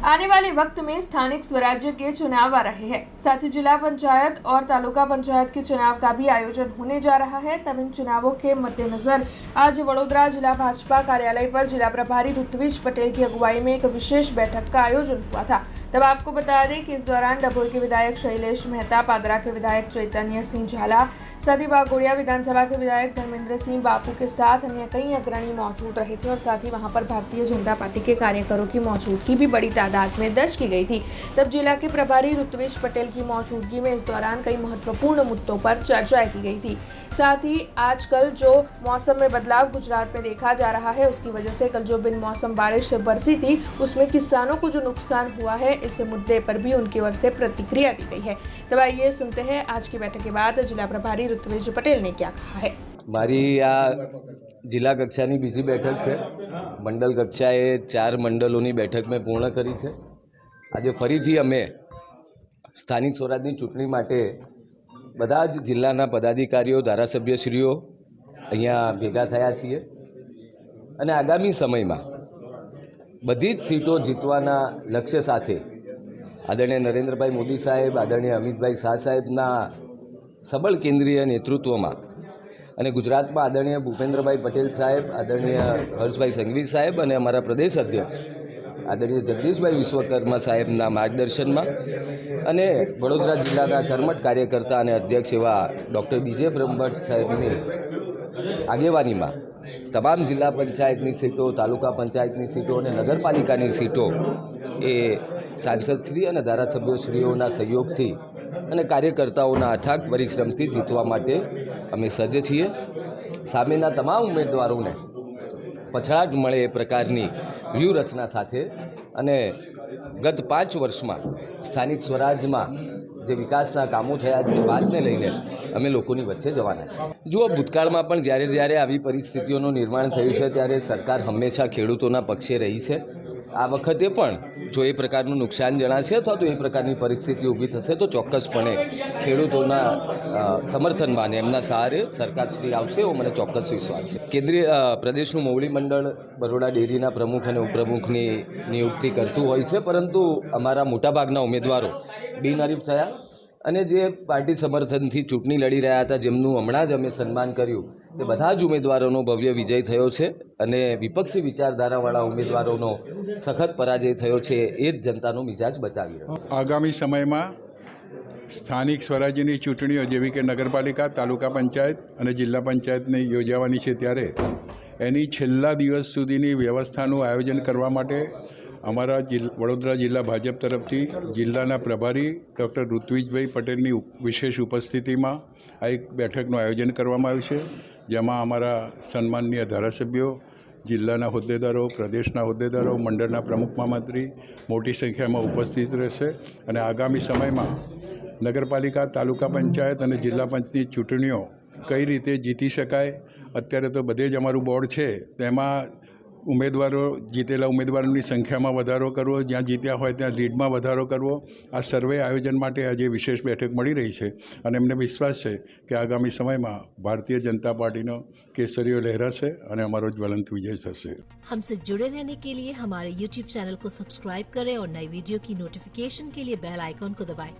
आने वाले वक्त में स्थानिक स्वराज्य के चुनाव आ रहे हैं। साथ ही जिला पंचायत और तालुका पंचायत के चुनाव का भी आयोजन होने जा रहा है। तब इन चुनावों के मद्देनजर आज वडोदरा जिला भाजपा कार्यालय पर जिला प्रभारी ऋत्विज पटेल की अगुवाई में एक विशेष बैठक का आयोजन हुआ था। तब आपको बता दें कि इस दौरान डभोई के विधायक शैलेश मेहता, पादरा के विधायक चैतन्य सिंह झाला, साथ ही वाघोड़िया विधानसभा के विधायक धर्मेंद्र सिंह बापू के साथ अन्य कई अग्रणी मौजूद रहे थे और साथ ही वहां पर भारतीय जनता पार्टी के कार्यकरों की मौजूदगी भी बड़ी तादाद में दर्ज की गई थी। तब जिला के प्रभारी ऋत्विज पटेल की मौजूदगी में इस दौरान कई महत्वपूर्ण मुद्दों पर चर्चा की गई थी। साथ ही आजकल जो मौसम में बदलाव गुजरात में देखा जा रहा है, उसकी वजह से कल जो बिन मौसम बारिश बरसी थी उसमें किसानों को जो नुकसान हुआ है, इस मुद्दे पर भी उनकी ओर से प्रतिक्रिया दी गई है। तब आइए सुनते हैं आज की बैठक के बाद जिला प्रभारी ऋत्विज पटेल ने क्या कहा है। મારી આ જિલ્લા કક્ષાની બીજી બેઠક છે। મંડળ કક્ષાએ 4 મંડળોની બેઠક મેં પૂર્ણ કરી છે। આજે ફરીથી અમે સ્થાનિક સ્વરાજની ચૂંટણી માટે બધા જ જિલ્લાના પદાધિકારીઓ, ધારાસભ્યશ્રીઓ અહીંયા ભેગા થયા છીએ અને આગામી સમયમાં બધી જ સીટો જીતવાના લક્ષ્ય સાથે આદરણીય નરેન્દ્રભાઈ મોદી સાહેબ, આદરણીય અમિતભાઈ શાહ સાહેબના સબળ કેન્દ્રીય નેતૃત્વમાં અને ગુજરાતમાં આદરણીય ભૂપેન્દ્રભાઈ પટેલ સાહેબ, આદરણીય હર્ષભાઈ સંઘવી સાહેબ અને અમારા પ્રદેશ અધ્યક્ષ આદરણીય જગદીશભાઈ વિશ્વકર્મા સાહેબના માર્ગદર્શનમાં અને વડોદરા જિલ્લાના કર્મઠ કાર્યકર્તા અને અધ્યક્ષ એવા ડૉક્ટર બીજે બ્રહ્મભટ્ટ સાહેબની આગેવાનીમાં તમામ જિલ્લા પંચાયતની સીટો, તાલુકા પંચાયતની સીટો અને નગરપાલિકાની સીટો એ સાંસદશ્રી અને ધારાસભ્યશ્રીઓના સહયોગથી અને કાર્યકર્તાઓના અથાગ પરિશ્રમથી જીતવા માટે અમે સજ્જ છીએ। સામેના તમામ ઉમેદવારોને પછડાટ મળે એ પ્રકારની વ્યૂહરચના સાથે અને ગત 5 વર્ષમાં સ્થાનિક સ્વરાજમાં જે વિકાસના કામો થયા છે વાતને લઈને અમે લોકોની વચ્ચે જવાના છીએ। જુઓ, ભૂતકાળમાં પણ જ્યારે આવી પરિસ્થિતિઓનું નિર્માણ થયું છે ત્યારે સરકાર હંમેશા ખેડૂતોના પક્ષે રહી છે। આ વખતે પણ જો એ પ્રકારનું નુકસાન જણાશે અથવા તો એ પ્રકારની પરિસ્થિતિ ઊભી થશે તો ચોક્કસપણે ખેડૂતોના સમર્થનમાં અને એમના સહારે સરકારશ્રી આવશે એવો મને ચોક્કસ વિશ્વાસ છે। કેન્દ્રીય પ્રદેશનું મોવડી મંડળ બરોડા ડેરીના પ્રમુખ અને ઉપપ્રમુખની નિયુક્તિ કરતું હોય છે, પરંતુ અમારા મોટાભાગના ઉમેદવારો બિનહરીફ થયા અને જે પાર્ટી સમર્થનથી ચૂંટણી લડી રહ્યા હતા, જેમનું હમણાં જ અમે સન્માન કર્યું, તે બધા જ ઉમેદવારોનો ભવ્ય વિજય થયો છે અને વિપક્ષી વિચારધારાવાળા ઉમેદવારોનો સખત પરાજય થયો છે। એ જ જનતાનો મિજાજ બચાવી રહ્યો। આગામી સમયમાં સ્થાનિક સ્વરાજ્યની ચૂંટણીઓ જેવી કે નગરપાલિકા, તાલુકા પંચાયત અને જિલ્લા પંચાયતની યોજાવાની છે, ત્યારે એની છેલ્લા દિવસ સુધીની વ્યવસ્થાનું આયોજન કરવા માટે અમારા વડોદરા જિલ્લા ભાજપ તરફથી જિલ્લાના પ્રભારી ડૉક્ટર ઋત્વિજભાઈ પટેલની વિશેષ ઉપસ્થિતિમાં આ એક બેઠકનું આયોજન કરવામાં આવ્યું છે, જેમાં અમારા સન્માનનીય ધારાસભ્યો, જિલ્લાના હોદ્દેદારો, પ્રદેશના હોદ્દેદારો, મંડળના પ્રમુખ મહામંત્રી મોટી સંખ્યામાં ઉપસ્થિત રહેશે અને આગામી સમયમાં નગરપાલિકા, તાલુકા પંચાયત અને જિલ્લા પંચની ચૂંટણીઓ કઈ રીતે જીતી શકાય, અત્યારે તો બધે જ અમારું બોર્ડ છે, તેમાં ઉમેદવારો, જીતેલા ઉમેદવારોની સંખ્યામાં વધારો કરવો, જ્યાં જીત્યા હોય ત્યાં લીડમાં વધારો કરવો, આ સર્વે આયોજન માટે આજે વિશેષ બેઠક મળી રહી છે અને અમને વિશ્વાસ છે કે આગામી સમયમાં ભારતીય जनता पार्टीનો કેસરીઓ લહેરાશે અને અમારો જ્વલંત વિજય થશે। हमसे जुड़े रहने के लिए हमारे YouTube चैनल को सब्सक्राइब करें और नई वीडियो की नोटिफिकेशन के लिए बेल आइकॉन को दबाएं।